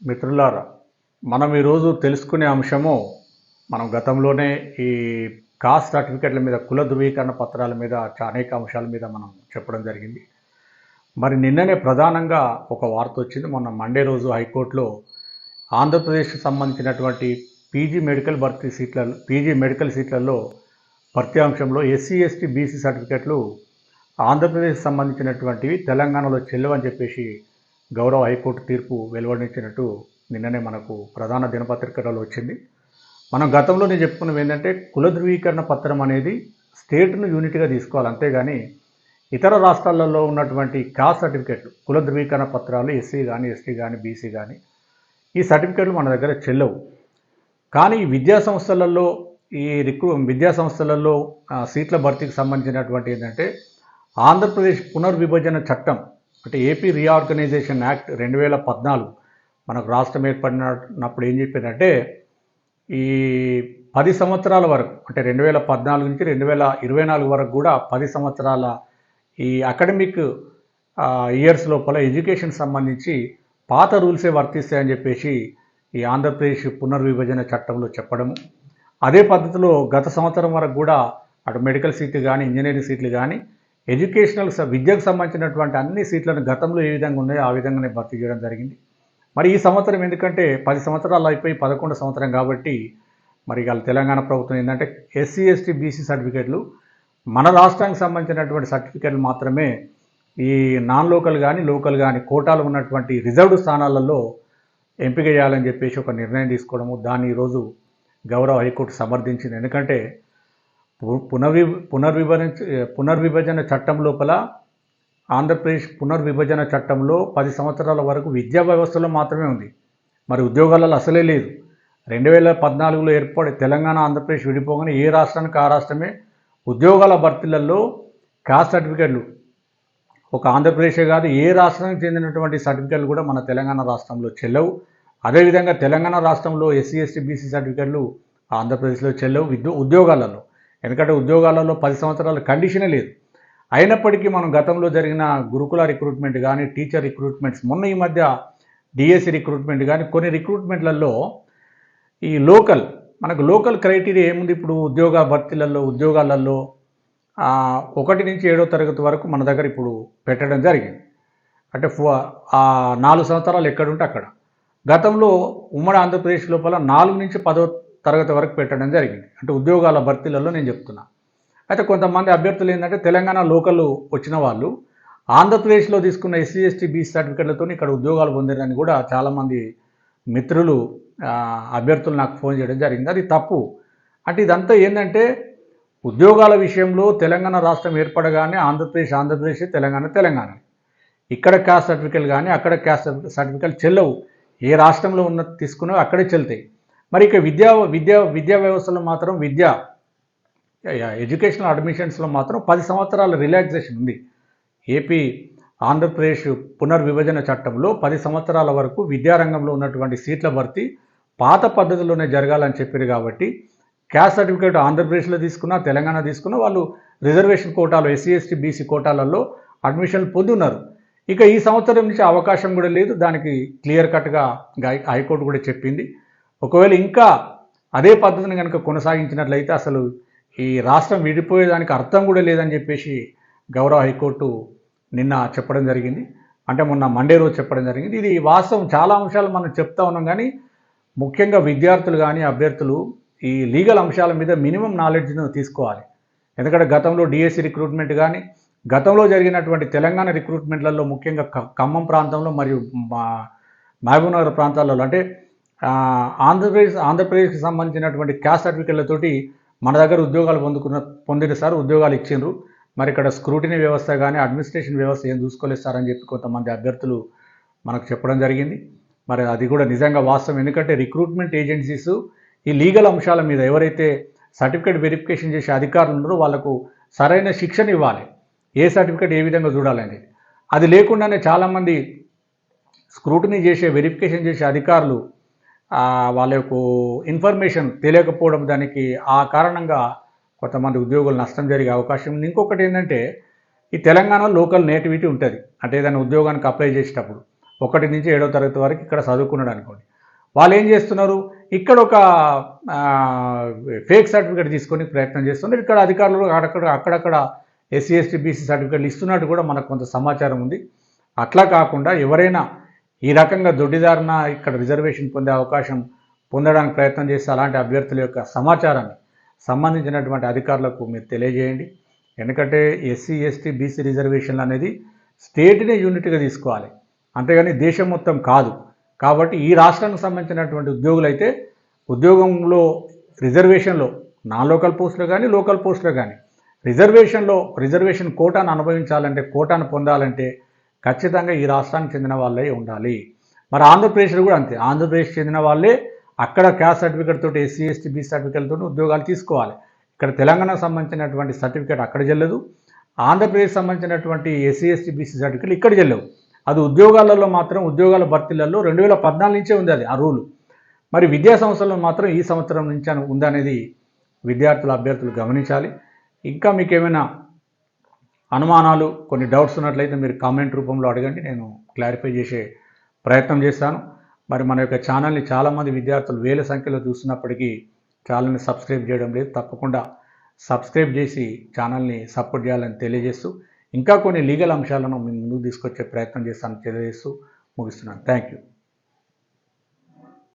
మిత్రులారా, మనం ఈరోజు తెలుసుకునే అంశము మనం గతంలోనే ఈ కాస్ట్ సర్టిఫికెట్ల మీద, కుల ధృవీకరణ పత్రాల మీద అనేక అంశాల మీద మనం చెప్పడం జరిగింది. మరి నిన్ననే ప్రధానంగా ఒక వార్త వచ్చింది. మొన్న మండే రోజు హైకోర్టులో ఆంధ్రప్రదేశ్కి సంబంధించినటువంటి పీజీ మెడికల్ సీట్లలో భర్తీ అంశంలో ఎస్సీ ఎస్టీ బీసీ సర్టిఫికెట్లు ఆంధ్రప్రదేశ్కి సంబంధించినటువంటివి తెలంగాణలో చెల్లవని చెప్పేసి గౌరవ హైకోర్టు తీర్పు వెలువడించినట్టు నిన్ననే మనకు ప్రధాన దినపత్రికలలో వచ్చింది. మనం గతంలో నేను చెప్పుకున్నది ఏంటంటే, కుల ధృవీకరణ పత్రం అనేది స్టేట్ను యూనిట్గా తీసుకోవాలి, అంతేగాని ఇతర రాష్ట్రాలలో ఉన్నటువంటి కాస్ట్ సర్టిఫికెట్లు, కుల ధృవీకరణ పత్రాలు ఎస్సీ కానీ ఎస్టీ కానీ బీసీ కానీ ఈ సర్టిఫికెట్లు మన దగ్గర చెల్లవు. కానీ విద్యా సంస్థలలో సీట్ల భర్తీకి సంబంధించినటువంటి ఏంటంటే, ఆంధ్రప్రదేశ్ పునర్విభజన చట్టం అంటే ఏపీ రీఆర్గనైజేషన్ యాక్ట్ 2014 మనకు రాష్ట్రం ఏర్పడినప్పుడు ఏం చెప్పిందంటే, ఈ 10 సంవత్సరాల వరకు అంటే 2014 నుంచి 2024 వరకు కూడా 10 సంవత్సరాల ఈ అకాడమిక్ ఇయర్స్ లోపల ఎడ్యుకేషన్ సంబంధించి పాత రూల్సే వర్తిస్తాయని చెప్పేసి ఈ ఆంధ్రప్రదేశ్ పునర్విభజన చట్టంలో చెప్పడము. అదే పద్ధతిలో గత సంవత్సరం వరకు కూడా అటు మెడికల్ సీట్లు కానీ ఇంజనీరింగ్ సీట్లు కానీ విద్యకు సంబంధించినటువంటి అన్ని సీట్లను గతంలో ఏ విధంగా ఉన్నాయో ఆ విధంగానే భర్తీ చేయడం జరిగింది. మరి ఈ సంవత్సరం ఎందుకంటే 10 సంవత్సరాలు అయిపోయి 11వ సంవత్సరం కాబట్టి మరి వాళ్ళ తెలంగాణ ప్రభుత్వం ఏంటంటే, ఎస్సీ ఎస్టీ బీసీ సర్టిఫికెట్లు మన రాష్ట్రానికి సంబంధించినటువంటి సర్టిఫికెట్లు మాత్రమే ఈ నాన్ లోకల్ కానీ లోకల్ కానీ కోటాలు ఉన్నటువంటి రిజర్వ్డ్ స్థానాలలో ఎంపిక చేయాలని చెప్పేసి ఒక నిర్ణయం తీసుకోవడము. దాన్ని ఈరోజు గౌరవ హైకోర్టు సమర్థించింది. ఎందుకంటే పునర్విభజన చట్టం లోపల, ఆంధ్రప్రదేశ్ పునర్విభజన చట్టంలో 10 సంవత్సరాల వరకు విద్యా వ్యవస్థలో మాత్రమే ఉంది. మరి ఉద్యోగాలలో అసలే లేదు. 2014లో ఏర్పడి తెలంగాణ ఆంధ్రప్రదేశ్ విడిపోగానే ఏ రాష్ట్రానికి ఆ రాష్ట్రమే ఉద్యోగాల భర్తీలలో కాస్ట్ సర్టిఫికెట్లు, ఒక ఆంధ్రప్రదేశే కాదు ఏ రాష్ట్రానికి చెందినటువంటి సర్టిఫికెట్లు కూడా మన తెలంగాణ రాష్ట్రంలో చెల్లవు. అదేవిధంగా తెలంగాణ రాష్ట్రంలో ఎస్సీ ఎస్టీ బీసీ సర్టిఫికెట్లు ఆంధ్రప్రదేశ్లో చెల్లవు ఉద్యోగాలలో. ఎందుకంటే ఉద్యోగాలలో 10 సంవత్సరాల కండిషనే లేదు. అయినప్పటికీ మనం గతంలో జరిగిన గురుకుల రిక్రూట్మెంట్ కానీ, టీచర్ రిక్రూట్మెంట్స్, మొన్న ఈ మధ్య డిఎస్సి రిక్రూట్మెంట్ కానీ, కొన్ని రిక్రూట్మెంట్లలో ఈ మనకు లోకల్ క్రైటీరియా ఏముంది? ఇప్పుడు ఉద్యోగాలలో 1 నుంచి 7వ తరగతి వరకు మన దగ్గర ఇప్పుడు పెట్టడం జరిగింది. అంటే 4 సంవత్సరాలు ఎక్కడుంటే అక్కడ. గతంలో ఉమ్మడి ఆంధ్రప్రదేశ్ లోపల 4 నుంచి 10వ తరగతి వరకు పెట్టడం జరిగింది. అంటే ఉద్యోగాల భర్తీలలో నేను చెప్తున్నా. అయితే కొంతమంది అభ్యర్థులు ఏంటంటే, తెలంగాణ లోకల్ వచ్చిన వాళ్ళు ఆంధ్రప్రదేశ్లో తీసుకున్న ఎస్సీ ఎస్టీ బీసీ సర్టిఫికెట్లతో ఇక్కడ ఉద్యోగాలు పొందారని కూడా చాలామంది మిత్రులు అభ్యర్థులు నాకు ఫోన్ చేయడం జరిగింది. అది తప్పు. అంటే ఇదంతా ఏంటంటే, ఉద్యోగాల విషయంలో తెలంగాణ రాష్ట్రం ఏర్పడగానే ఆంధ్రప్రదేశ్, తెలంగాణ ఇక్కడ క్యాస్ట్ సర్టిఫికెట్ కానీ అక్కడ క్యాస్ట్ సర్టిఫికెట్ చెల్లవు. ఏ రాష్ట్రంలో తీసుకున్నవి అక్కడే చెల్తాయి. మరి ఇక విద్యా వ్యవస్థలో మాత్రం ఎడ్యుకేషనల్ అడ్మిషన్స్లో మాత్రం 10 సంవత్సరాల రిలాక్సేషన్ ఉంది. ఆంధ్రప్రదేశ్ పునర్విభజన చట్టంలో 10 సంవత్సరాల వరకు విద్యారంగంలో ఉన్నటువంటి సీట్ల భర్తీ పాత పద్ధతిలోనే జరగాలని చెప్పారు. కాబట్టి క్యాస్ట్ సర్టిఫికేట్ ఆంధ్రప్రదేశ్లో తీసుకున్నా, తెలంగాణ తీసుకున్నా వాళ్ళు రిజర్వేషన్ కోటాలో ఎస్సీ ఎస్టీ బీసీ కోటాలలో అడ్మిషన్లు పొంది ఉన్నారు. ఇక ఈ సంవత్సరం నుంచి అవకాశం కూడా లేదు. దానికి క్లియర్ కట్గా హైకోర్టు కూడా చెప్పింది. ఒకవేళ ఇంకా అదే పద్ధతిని కనుక కొనసాగించినట్లయితే అసలు ఈ రాష్ట్రం విడిపోయేదానికి అర్థం కూడా లేదని చెప్పేసి గౌరవ హైకోర్టు నిన్న చెప్పడం జరిగింది. అంటే మొన్న మండే రోజు చెప్పడం జరిగింది. ఇది వాస్తవం. చాలా అంశాలు మనం చెప్తా ఉన్నాం, కానీ ముఖ్యంగా విద్యార్థులు కానీ అభ్యర్థులు ఈ లీగల్ అంశాల మీద మినిమం నాలెడ్జ్ను తీసుకోవాలి. ఎందుకంటే గతంలో డిఎస్సి రిక్రూట్మెంట్ కానీ, గతంలో జరిగినటువంటి తెలంగాణ రిక్రూట్మెంట్లలో ముఖ్యంగా ఖమ్మం ప్రాంతంలో మరియు మహబూబ్నగర్ ప్రాంతాలలో అంటే ఆంధ్రప్రదేశ్కి సంబంధించినటువంటి క్యాస్ట్ సర్టిఫికెట్లతోటి మన దగ్గర ఉద్యోగాలు పొందిన సార్, ఉద్యోగాలు ఇచ్చిండ్రు. మరి ఇక్కడ స్క్రూటినీ వ్యవస్థ కానీ అడ్మినిస్ట్రేషన్ వ్యవస్థ ఏం చూసుకోలేదు సార్ అని చెప్పి కొంతమంది అభ్యర్థులు మనకు చెప్పడం జరిగింది. మరి అది కూడా నిజంగా వాస్తవం. ఎందుకంటే రిక్రూట్మెంట్ ఏజెన్సీస్ ఈ లీగల్ అంశాల మీద ఎవరైతే సర్టిఫికేట్ వెరిఫికేషన్ చేసే అధికారులు ఉన్నారో వాళ్ళకు సరైన శిక్షణ ఇవ్వాలి. ఏ సర్టిఫికేట్ ఏ విధంగా చూడాలనేది. అది లేకుండానే చాలామంది స్క్రూటినీ వెరిఫికేషన్ చేసే అధికారులు వాళ్ళకు ఇన్ఫర్మేషన్ తెలియకపోవడం, దానికి ఆ కారణంగా కొంతమంది ఉద్యోగులు నష్టం జరిగే అవకాశం ఉంది. ఇంకొకటి ఏంటంటే, ఈ తెలంగాణ లోకల్ నేటివిటీ ఉంటుంది. అంటే ఏదైనా ఉద్యోగానికి అప్లై చేసేటప్పుడు 1 నుంచి 7వ తరగతి వరకు ఇక్కడ చదువుకున్నాడు అనుకోండి. వాళ్ళు ఏం చేస్తున్నారు, ఇక్కడ ఒక ఫేక్ సర్టిఫికేట్ తీసుకొని ప్రయత్నం చేస్తున్నారు. ఇక్కడ అధికారులు అక్కడక్కడ ఎస్సీ ఎస్టీ బీసీ సర్టిఫికేట్లు ఇస్తున్నట్టు కూడా మనకు కొంత సమాచారం ఉంది. అట్లా కాకుండా ఎవరైనా ఈ రకంగా దొడ్డిదారిన ఇక్కడ రిజర్వేషన్ పొందే అవకాశం పొందడానికి ప్రయత్నం చేస్తే అలాంటి అభ్యర్థుల యొక్క సమాచారాన్ని సంబంధించినటువంటి అధికారులకు మీరు తెలియజేయండి. ఎందుకంటే ఎస్సీ ఎస్టీ బీసీ రిజర్వేషన్లు అనేది స్టేట్నే యూనిట్గా తీసుకోవాలి, అంతేగాని దేశం మొత్తం కాదు. కాబట్టి ఈ రాష్ట్రానికి సంబంధించినటువంటి ఉద్యోగులైతే ఉద్యోగంలో రిజర్వేషన్లో నాన్ లోకల్ పోస్టులు కానీ లోకల్ పోస్టులు కానీ రిజర్వేషన్ కోటాను అనుభవించాలంటే, కోటాను పొందాలంటే ఖచ్చితంగా ఈ రాష్ట్రానికి చెందిన వాళ్ళే ఉండాలి. మరి ఆంధ్రప్రదేశ్లో కూడా అంతే. ఆంధ్రప్రదేశ్ చెందిన వాళ్ళే అక్కడ క్యాస్ట్ సర్టిఫికేట్ తోటి ఎస్సీ ఎస్టీ బీసీ సర్టిఫికేట్తో ఉద్యోగాలు తీసుకోవాలి. ఇక్కడ తెలంగాణకు సంబంధించినటువంటి సర్టిఫికేట్ అక్కడ చెల్లదు, ఆంధ్రప్రదేశ్ సంబంధించినటువంటి ఎస్సీ ఎస్టీ బీసీ సర్టిఫికేట్లు ఇక్కడ చెల్లవు. అది ఉద్యోగాలలో మాత్రం ఉద్యోగాల భర్తీలలో 2014 నుంచే ఉంది అది ఆ రూలు. మరి విద్యా సంస్థల్లో మాత్రం ఈ సంవత్సరం నుంచి ఉందనేది విద్యార్థులు అభ్యర్థులు గమనించాలి. ఇంకా మీకు ఏమైనా అనుమానాలు కొన్ని డౌట్స్ ఉన్నట్లయితే మీరు కామెంట్ రూపంలో అడగండి, నేను క్లారిఫై చేసే ప్రయత్నం చేస్తాను. మరి మన యొక్క ఛానల్ని చాలామంది విద్యార్థులు వేల సంఖ్యలో చూస్తున్నప్పటికీ ఛానల్ని సబ్స్క్రైబ్ చేయడం లేదు. తప్పకుండా సబ్స్క్రైబ్ చేసి ఛానల్ని సపోర్ట్ చేయాలని తెలియజేస్తూ ఇంకా కొన్ని లీగల్ అంశాలను మీ ముందుకు తీసుకొచ్చే ప్రయత్నం చేస్తానని తెలియజేస్తూ ముగిస్తున్నాను. Thank you.